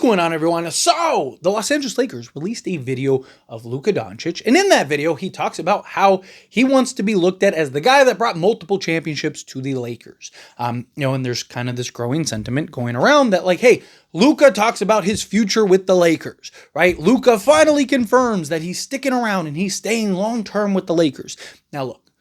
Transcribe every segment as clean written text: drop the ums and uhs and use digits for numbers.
going on, everyone? So, the Los Angeles Lakers released a video of Luka Doncic, and in that video, he talks about how he wants to be looked at as the guy that brought multiple championships to the Lakers. And there's kind of this growing sentiment going around that, like, hey, Luka talks about his future with the Lakers, right? Luka finally confirms that he's sticking around and he's staying long-term with the Lakers. Now, look,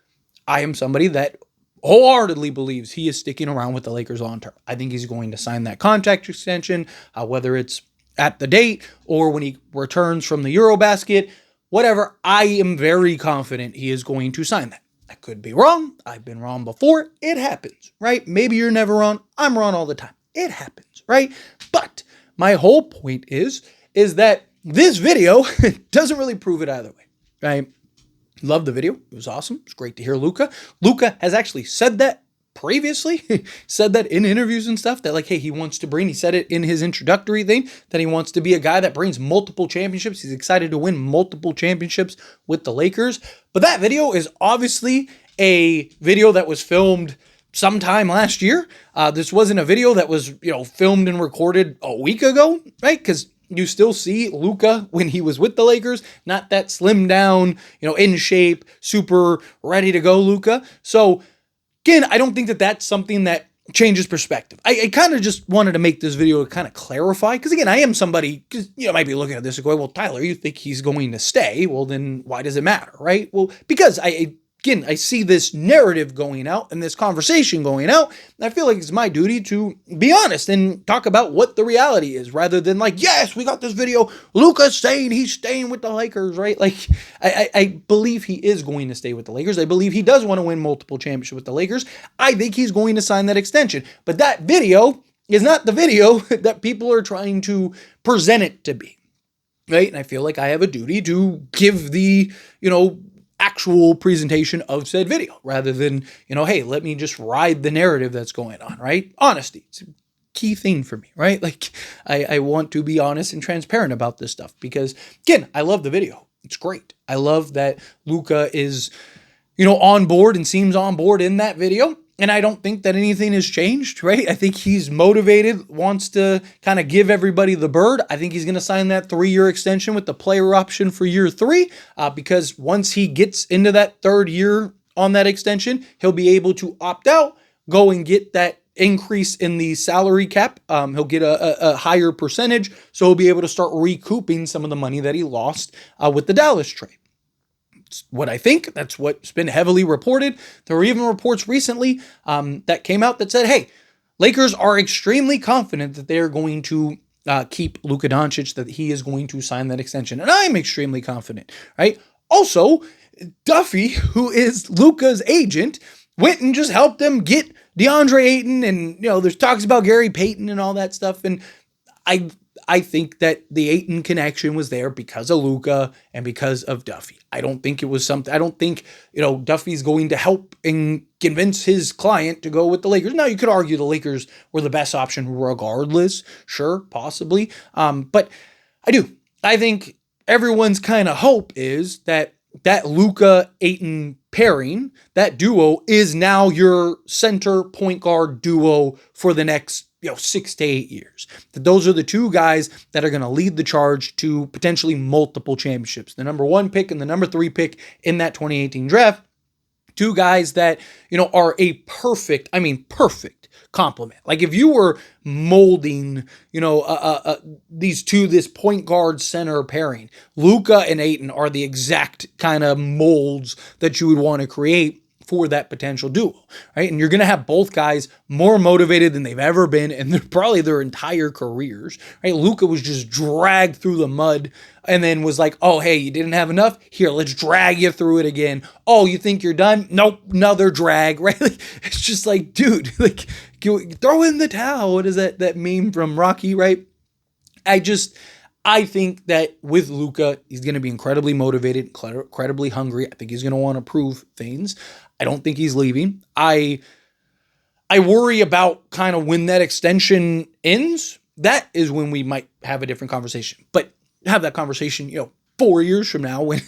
I am somebody that wholeheartedly believes he is sticking around with the Lakers long term. I think he's going to sign that contract extension, whether it's at the date or when he returns from the Eurobasket, whatever. I am very confident he is going to sign that. I could be wrong. I've been wrong before. It happens, right? Maybe you're never wrong. I'm wrong all the time. It happens, right? But my whole point is that this video doesn't really prove it either way, right? Love the video. It was awesome. It's great to hear Luka. Luka has actually said that previously, said that in interviews and stuff, that like, hey, he said it in his introductory thing, that he wants to be a guy that brings multiple championships. He's excited to win multiple championships with the Lakers. But that video is obviously a video that was filmed sometime last year. This wasn't a video that was, filmed and recorded a week ago, right? Because you still see Luka when he was with the Lakers, not that slimmed down, in shape, super ready to go Luka. So again, I don't think that that's something that changes perspective. I kind of just wanted to make this video to kind of clarify, because again, I am somebody, because might be looking at this and going, well, Tyler, you think he's going to stay? Well, then why does it matter, right? Well, because I see this narrative going out and this conversation going out, and I feel like it's my duty to be honest and talk about what the reality is, rather than like, yes, we got this video, Luka's saying he's staying with the Lakers, right? Like, I believe he is going to stay with the Lakers. I believe he does want to win multiple championships with the Lakers. I think he's going to sign that extension. But that video is not the video that people are trying to present it to be, right? And I feel like I have a duty to give the, actual presentation of said video, rather than, hey, let me just ride the narrative that's going on, right? Honesty. It's a key thing for me, right? Like, I want to be honest and transparent about this stuff, because again, I love the video. It's great. I love that Luka is, on board and seems on board in that video. And I don't think that anything has changed, right? I think he's motivated, wants to kind of give everybody the bird. I think he's going to sign that 3-year extension with the player option for year 3, because once he gets into that 3rd year on that extension, he'll be able to opt out, go and get that increase in the salary cap. He'll get a higher percentage, so he'll be able to start recouping some of the money that he lost with the Dallas trade. What I think. That's what's been heavily reported. There were even reports recently that came out that said, hey, Lakers are extremely confident that they're going to keep Luka Doncic, that he is going to sign that extension. And I'm extremely confident, right? Also, Duffy, who is Luka's agent, went and just helped them get DeAndre Ayton. And, there's talks about Gary Payton and all that stuff. And I think that the Ayton connection was there because of Luka and because of Duffy. I don't think it was something, I don't think, Duffy's going to help and convince his client to go with the Lakers. Now, you could argue the Lakers were the best option regardless. Sure, possibly. But I think everyone's kind of hope is that Luka-Ayton pairing, that duo, is now your center point guard duo for the next 6 to 8 years. That those are the two guys that are going to lead the charge to potentially multiple championships. The number 1 pick and the number 3 pick in that 2018 draft. Two guys that, are a perfect perfect complement. Like, if you were molding, this point guard center pairing, Luka and Ayton are the exact kind of molds that you would want to create for that potential duo, right? And you're going to have both guys more motivated than they've ever been in probably their entire careers, right? Luka was just dragged through the mud and then was like, oh, hey, you didn't have enough? Here, let's drag you through it again. Oh, you think you're done? Nope, another drag, right? Like, it's just like, dude, like, throw in the towel. What is that meme from Rocky, right? I think that with Luka, he's going to be incredibly motivated, incredibly hungry. I think he's going to want to prove things. I don't think he's leaving. I worry about kind of when that extension ends. That is when we might have a different conversation. But have that conversation, 4 years from now when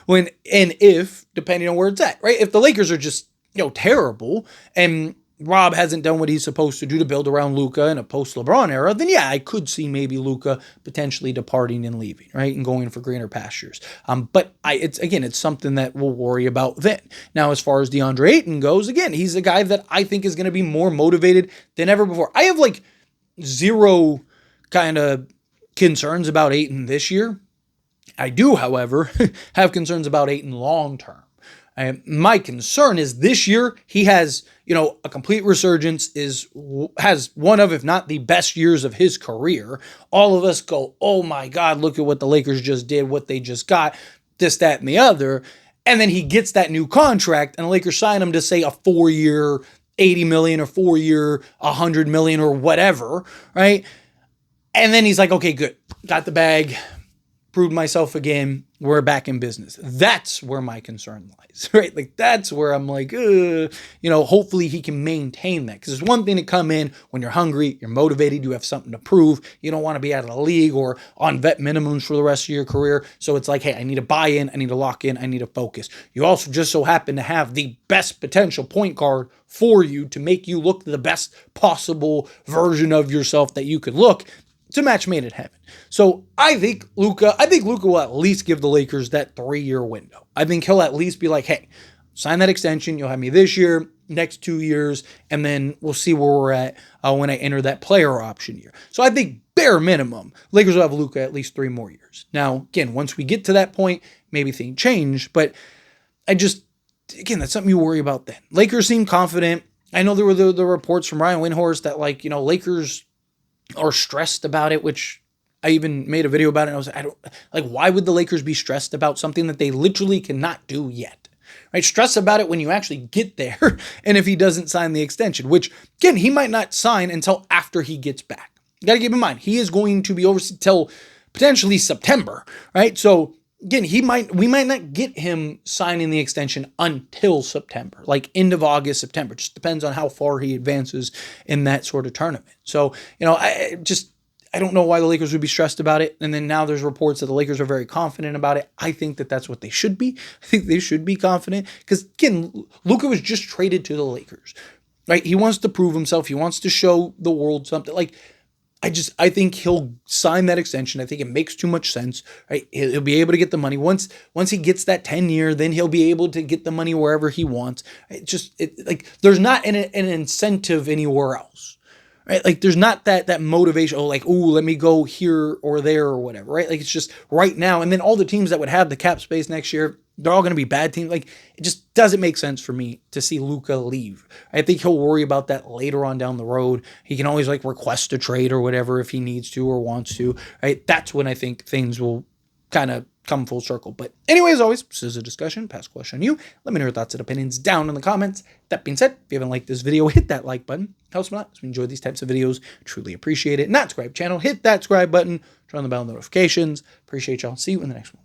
and if, depending on where it's at, right? If the Lakers are just, terrible and Rob hasn't done what he's supposed to do to build around Luka in a post-LeBron era, then yeah, I could see maybe Luka potentially departing and leaving, right, and going for greener pastures. But it's something that we'll worry about then. Now, as far as DeAndre Ayton goes, again, he's a guy that I think is going to be more motivated than ever before. I have like zero kind of concerns about Ayton this year. I do, however, have concerns about Ayton long term. My concern is this year he has, a complete resurgence, has one of, if not the best years of his career. All of us go, oh my God, look at what the Lakers just did, what they just got, this, that, and the other. And then he gets that new contract and the Lakers sign him to say a 4-year, $80 million or 4-year, $100 million or whatever, right? And then he's like, okay, good, got the bag, proved myself again, we're back in business. That's where my concern lies, right? Like, that's where I'm like, hopefully he can maintain that. Because it's one thing to come in when you're hungry, you're motivated, you have something to prove. You don't want to be out of the league or on vet minimums for the rest of your career. So it's like, hey, I need to buy in, I need to lock in, I need to focus. You also just so happen to have the best potential point guard for you to make you look the best possible version of yourself that you could look. It's a match made in heaven. So I think Luka will at least give the Lakers that 3-year window. I think he'll at least be like, hey, sign that extension. You'll have me this year, next 2 years, and then we'll see where we're at when I enter that player option year. So I think bare minimum, Lakers will have Luka at least 3 more years. Now, again, once we get to that point, maybe things change, but that's something you worry about then. Lakers seem confident. I know there were the reports from Ryan Windhorst that Lakers are stressed about it, which I even made a video about it. And I was like, why would the Lakers be stressed about something that they literally cannot do yet? Right? Stress about it when you actually get there. And if he doesn't sign the extension, which again, he might not sign until after he gets back. You got to keep in mind, he is going to be overseas till potentially September, right? So again, we might not get him signing the extension until September, like end of August, September. Just depends on how far he advances in that sort of tournament. So, I don't know why the Lakers would be stressed about it. And then now there's reports that the Lakers are very confident about it. I think that that's what they should be. I think they should be confident because, again, Luka was just traded to the Lakers, right? He wants to prove himself. He wants to show the world something. Like, I think he'll sign that extension. I think it makes too much sense, right? He'll be able to get the money. Once he gets that 10-year, then he'll be able to get the money wherever he wants. There's not an incentive anywhere else, right? Like, there's not that motivation, let me go here or there or whatever, right? Like, it's just right now. And then all the teams that would have the cap space next year, they're all going to be bad teams. Like, it just doesn't make sense for me to see Luka leave. I think he'll worry about that later on down the road. He can always request a trade or whatever if he needs to or wants to, right? That's when I think things will kind of come full circle. But anyway, as always, this is a discussion, pass question on you. Let me know your thoughts and opinions down in the comments. That being said, if you haven't liked this video, hit that like button. Helps me a lot. If you enjoy these types of videos, truly appreciate it. Not subscribe channel, hit that subscribe button, turn on the bell notifications. Appreciate y'all. See you in the next one.